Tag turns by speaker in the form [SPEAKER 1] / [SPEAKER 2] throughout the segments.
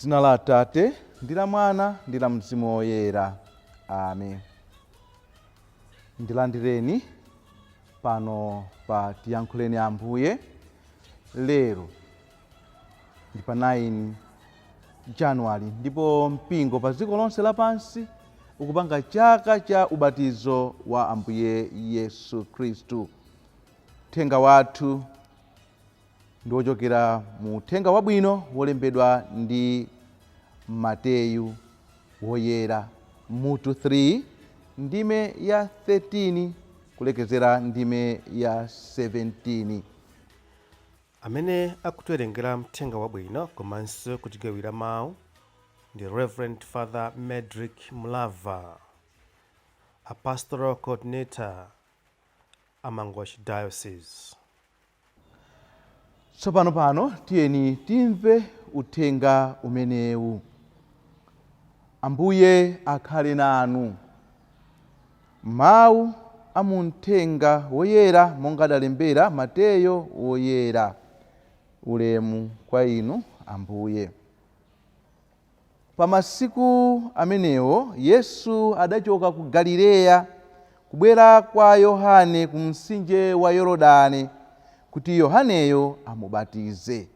[SPEAKER 1] M'dzina la Atate ndi la Mwana ndi la Mzimu Woyera. Amen. Ndilandireni pano pa Tiyankhuleni Ambuye. Lero ndi pa 9 January ndipo mpingo pa dziko lonse lapansi ukupanga chaka cha ubatizo wa Ambuye Yesu Khristu. Uthenga wathu ndiwochokera mu Uthenga Wabwino wolembedwa ndi Mateyu woyera mutu 3 ndime ya 13 kulekezera ndime ya 17.
[SPEAKER 2] Amene akutiwerengera Uthenga Wabwino komanso kutigawira mawu ndi Reverend Father Medrick Mlava, a pastoral coordinator Ambuye Diocese.
[SPEAKER 1] Tsopano tiyeni timve uthenga umenewu. Ambuye akhale nanu. Mawu a mu Uthenga Woyera monga adalembera Mateyu woyera. Ulemu kwa inu Ambuye. Pa masiku amenewo Yesu adachoka ku Galileya kubwera kwa Yohane ku mtsinje wa Yorodani kuti Yohaneyo amubatize.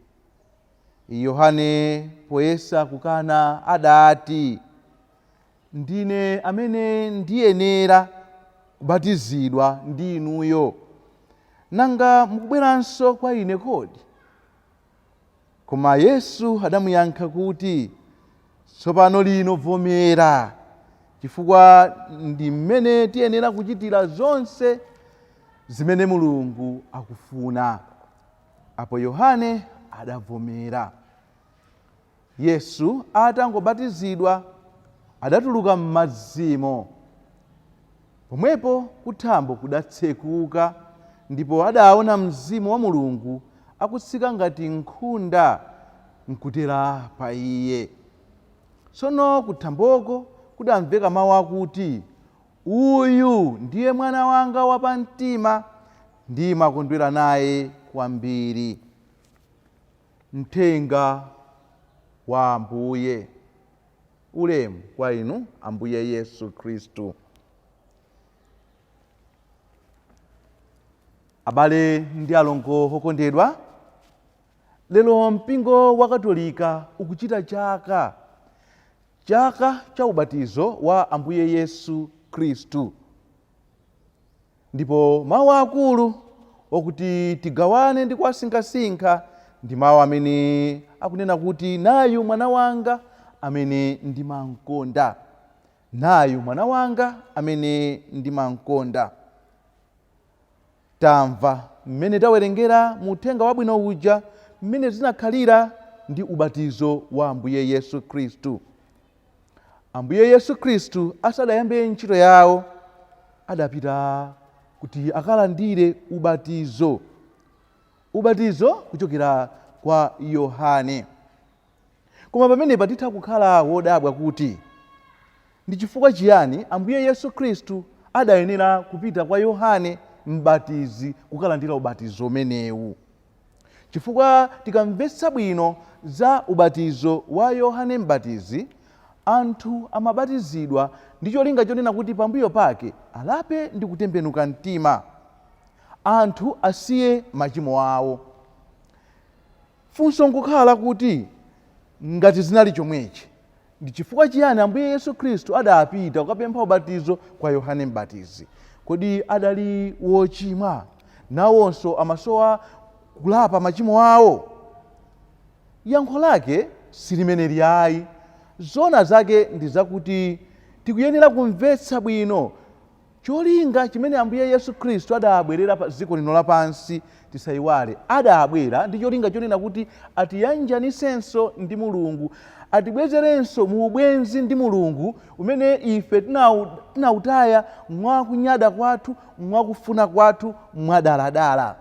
[SPEAKER 1] Yohane poyesa kukana adati, ndine amene ndiyenera kubatizidwa ndi inuyo, nanga mukubweranso kwa ine kodi? Koma Yesu adamuyankha kuti, tsopano lino vomera, chifukwa ndi mmene tiyenera kuchitira zonse zimene Mulungu akufuna. Apo Yohane adavomera. Yesu atangobatizidwa adatuluka m'madzimo. Pomwepo kuthambo kudatsekuka ndipo adaona Mzimu wa Mulungu akutsika ngati nkhunda nkutera pa iye. Tsono kuthamboko kudamveka mawu akuti, uyu ndiye mwana wanga wapamtima, ndimakondwera naye kwambiri. Uthenga wa Ambuye. Ulemu kwa inu Ambuye Yesu Khristu. Abale ndi alongo okondedwa, lero mpingo wa Katolika ukuchita chaka cha ubatizo wa Ambuye Yesu Khristu. Ndipo mawu akulu okuti tigawane ndi kuwasinkhasinkha ndi mawu amene akunena kuti nayu mwana wanga amene ndimakonda. Nayu mwana wanga amene ndimakonda. Tamva mmene tawerengera mu Uthenga Wabwino uja mmene zinakhalira ndi ubatizo wa Ambuye Yesu Khristu. Ambuye Yesu Khristu asadayambe ntchito yawo adapita kuti akalandire ubatizo. Ubatizo kuchokera kwa Yohane. Koma pamene patitha kukhala wodabwa kuti ndi chifukwa chiyani Ambuye Yesu Khristu adayenera kupita kwa Yohane mbatizi kukalandira ubatizo umenewu. Chifukwa tikamvetsa bwino za ubatizo wa Yohane mbatizi, anthu amabatizidwa ndi cholinga chonena kuti pambuyo pake alape ndi kutembenuka mtima, anthu asiye machimo awo. Funso nkukhala kuti ngati zinali chomwechi, ndi chifukwa chiyani Ambuye Yesu Khristu adapita kukapempha ubatizo kwa Yohane mbatizi? Kodi adali wochimwa nawonso amasowa kulapa machimo awo? Yankho lake silimeneli ayi. Zona zake ndi zakuti tikuyenera kumvetsa bwino cholinga chimene Ambuye Yesu Khristu adabwerera pa dziko lino lapansi. Tisayiwale adabwera ndi cholinga chonena kuti atiyanjanisenso ndi Mulungu, atibwezerenso mu ubwenzi ndi Mulungu umene ife tinawutaya mwakunyada kwathu, mwakufuna kwathu, mwadaladala.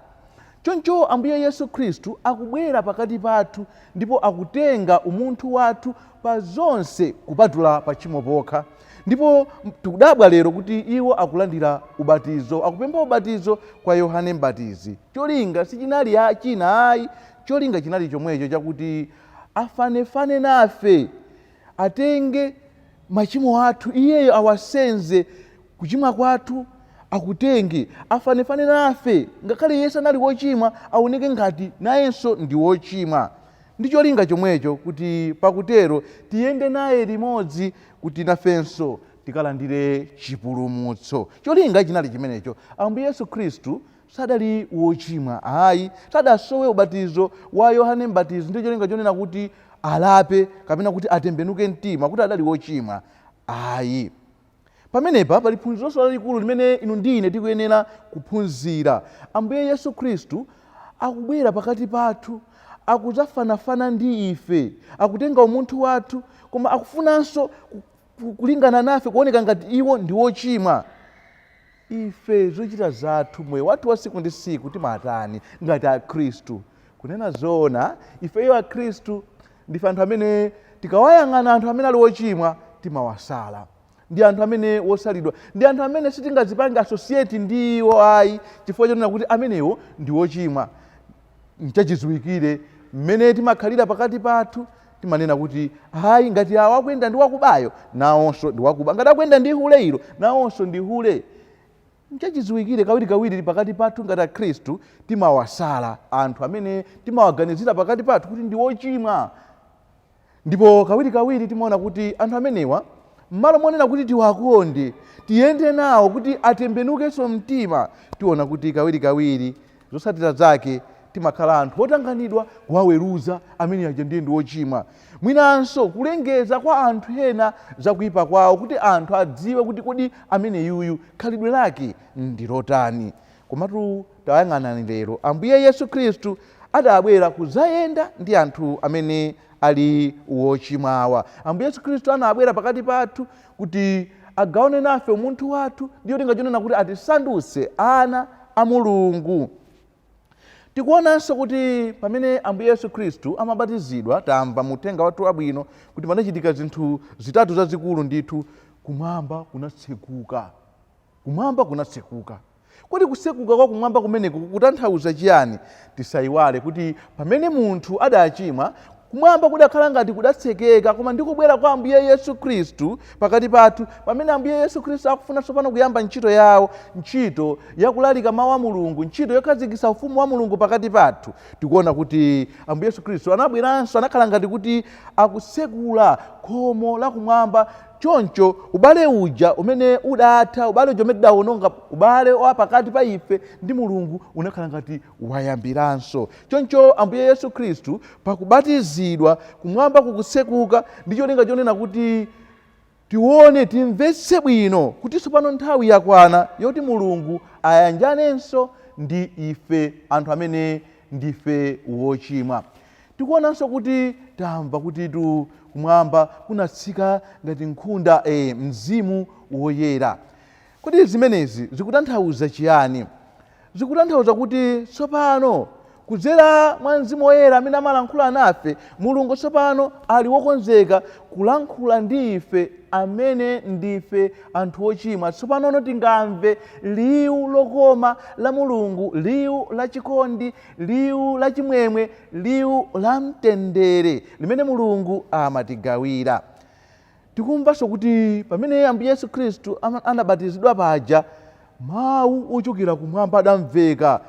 [SPEAKER 1] Choncho Ambuye Yesu Khristu akubwera pakati pathu ndipo akutenga umunthu wathu pa zonse kupatula pa tchimo pokha. Ndipo tikudabwa lero kuti iwo akulandira ubatizo, akupempha ubatizo kwa Yohane mbatizi. Cholinga sichinali china ayi, cholinga chinali chomwecho chakuti afanefane nafe, atenge machimo athu, iyeyo awasenze kuchimwa kwathu, akutenge afanefane nafe, ngakhale Yesu anali wochimwa aoneke ngati nayenso ndi wochimwa. Ndi cholinga chomwecho kuti pakutero tiyende naye limodzi kuti nafenso tikalandire chipulumutso. Cholinga chinali chimenecho. Ambuye Yesu Khristu sadali wochimwa, ayi, sadasowe ubatizo wa Yohane Mbatizi ndi cholinga chonena kuti alape kapena kuti atembenuke mtima kuti adali wochimwa, ayi. Pamenepa pali phunzironso lalikulu limene inu ndine tikuyenera kuphunzira. Ambuye Yesu Khristu akubwera pakati pathu, akudzafanafana ndi ife, akutenga umunthu wathu, koma akufunanso kulingana nafe, kuoneka ngati iwo ndi wochimwa. Ife zochita zathu, moyo wathu wa siku ndi siku timatani ngati akhristu? Kunena zoona, ifeyo akhristu ndife anthu amene tikawayang'ana anthu amene ali wochimwa timawasala, ndi anthu amene wosalidwa, ndi anthu amene sitingazipange associate ndi iwo, ayi, chifukwa chonena kuti amenewo ndi wochimwa. Mchachidziwikire mmene timakhalira pakati pathu, timanena kuti hayi, ngati awa akuyenda ndi wakubayo nawonso ndi wakuba, ngati akuyenda ndi hule ilo nawonso ndi hule. Mchachidziwikire kawirikawiri pakati pathu ngati akhristu timawasala anthu amene timawaganizira pakati pathu kuti ndi wochimwa. Ndipo kawirikawiri timaona kuti anthu amenewa mmalo monena kuti tiwakonde, tiyende nawo kuti atembenukenso mtima, tiona kuti kawirikawiri zotsatira zake timakhala anthu otanganidwa kuwaweruza amene aja ndiye ndi wochimwa. Mwinanso kulengeza kwa anthu ena zakuyipa kwawo kuti anthu adziwe kuti kodi amene yuyu khalidwe lake ndi lotani. Komatu tawayang'anani lero, Ambuye Yesu Khristu adabwera kudzayenda ndi anthu amene ali wochimwawa. Ambuye Yesu Khristu anabwera pakati pathu kuti agawane nafe umunthu wathu, ndiyo tingajonena kuti atisandutse ana a Mulungu. Tikuonanso kuti pamene Ambuye Yesu Khristu amabatizidwa, tamva muthenga wathu wabwino kuti panachitika zinthu zitatu zazikulu ndithu. Kumwamba kunatsekuka. Kumwamba kunatsekuka. Kodi kusekuka kwa kumwamba kumeneko kutanthauza chiyani? Tisayiwale kuti pamene munthu adachimwa, kumwamba kudakhala ngati kudatsekeka, koma ndikubwera kwa Ambuye Yesu Khristu pakati pathu, pamene Ambuye Yesu Khristu akufuna tsopano kuyamba ntchito yawo, ntchito yakulalika mawu a Mulungu, ntchito yokhazikitsa ufumu wa Mulungu pakati pathu. Tikuona kuti Ambuye Yesu Khristu anabweranso, anakhala ngati kuti akusekula khomo la kumwamba. Choncho ubale uja umene udatha, ubale uja umene tidawononga, ubale wa pakati pa ife ndi Mulungu unakhala ngati wayambiranso. Choncho Ambuye Yesu Khristu pakubatizidwa, kumwamba kukusekuka, ndicho cholinga chonena kuti tione, timvetse bwino kuti tsopano nthawi yakwana yoti Mulungu ayanjanenso ndi ife anthu amene ndife wochimwa. Tikuonanso kuti tamva kuti kumwamba kunatsika ngati nkhunda, mzimu woyera. Kuti zimenezi zikutanthauza chiyani? Zikutanthauza kuti tsopano kudzera mwa mzimu woyera amene amalankhula nafe, Mulungu tsopano ali wokonzeka kulankhula ndi ife amene ndife anthu ochimwa. Tsopano tingamve liwu lokoma la Mulungu, liwu la chikondi, liwu la chimwemwe, liwu la mtendere limene Mulungu amatigawira. Tikumvanso kuti pamene Ambuye Yesu Khristu anabatizidwa paja, mawu ochokera kumwamba adamveka,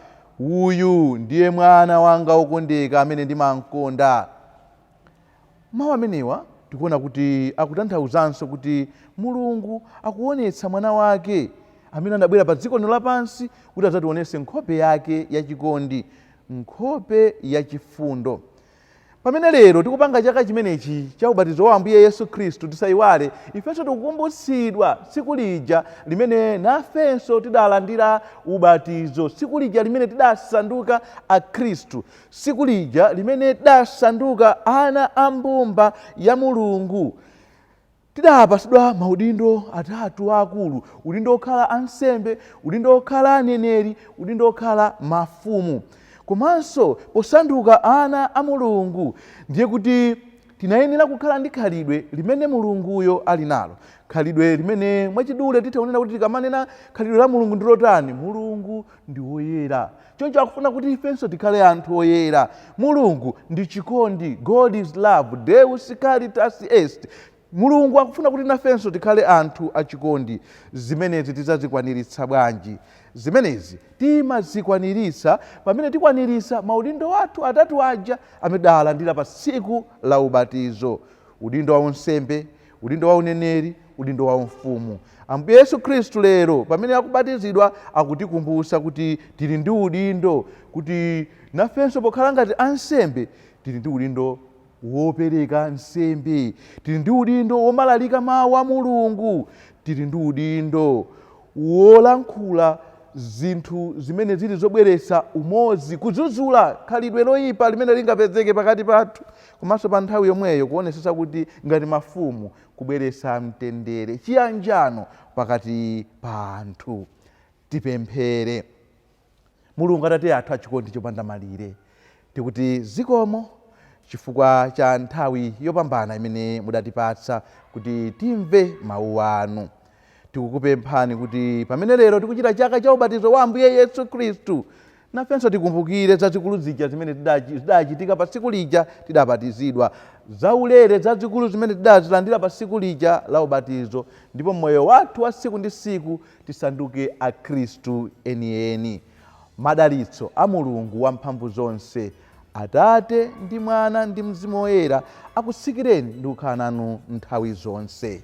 [SPEAKER 1] uyu ndiye mwana wanga wokondeka amene ndimakonda. Mawu amenewa tikuona kuti akutanthauzanso kuti Mulungu akuonetsa mwana wake amene anabwera pa dziko lapansi kuti adzationetse nkhope yake yachikondi, nkhope yachifundo. Pamene lero tikupanga chaka chimenechi cha ubatizo wa Ambuye Yesu Khristu, tisayiwale ifenso tikukumbutsidwa tsiku lija limene nafenso tidalandira ubatizo, tsiku lija limene tidasanduka akhristu, tsiku lija limene tidasanduka ana a mbumba ya Mulungu. Tidapatsidwa maudindo atatu akulu: udindo okhala ansembe, udindo okhala aneneri, udindo okhala mafumu. Komanso posanduka ana a Mulungu ndiye kuti tinayenera kukhala ndi khalidwe limene mulunguyo ali nalo, khalidwe limene mwachidule titaonera kuti tikamanena khalidwe la mulungu ndi lotani. Mulungu ndi woyera, choncho akufuna kuti ifenso tikhale anthu oyera. Mulungu ndi chikondi, God is love, Deus caritas est. Mulungu akufuna kuti nafenso tikhale anthu achikondi. Zimenezi tizazikwaniritsa bwanji? Zimenezi timazikwaniritsa pamene tikwanirisa maudindo athu atatu aja amene alandira pa tsiku la ubatizo: udindo wa unsembe, udindo wa uneneri, udindo wa mfumu. Ambuye Yesu Khristu lero pamene akubatizidwa akutikumbutsa kuti tili ndi udindo, kuti nafenso pokhala ngati ansembe tili ndi udindo wopereka nsembe, tili ndi udindo womalalika mawu a Mulungu, tili ndi udindo wolankhula zinthu zimene zili zobweretsa umodzi, kudzudzula khalidwe loyipa limene lingapezeke pakati pathu, komanso pa nthawi yomweyo kuonesesa kuti ngati mafumu kubweretsa mtendere, chiyanjano pakati pa anthu. Tipemphere. Mulungu Atate athu achikondi chopanda malire, tikuti zikomo chifukwa cha nthawi yopambana imene mudatipatsa kuti timve mawu anu. Tikukupemphani kuti pamene lero tikuchita chaka cha ubatizo wa Ambuye Yesu Khristu, nafenso tikumbukire zazikulu zija zimene zidachitika pa tsiku lija tidabatizidwa, zaulere zazikulu zimene tidazilandira pa tsiku lija la ubatizo, ndipo moyo wathu wa tsiku ndi tsiku tisanduke a Khristu enieni. Madalitso a Mulungu wamphamvu zonse, Atate ndi Mwana ndi Mzimu Woyera akutsikireni ndi kukhala nanu nthawi zonse.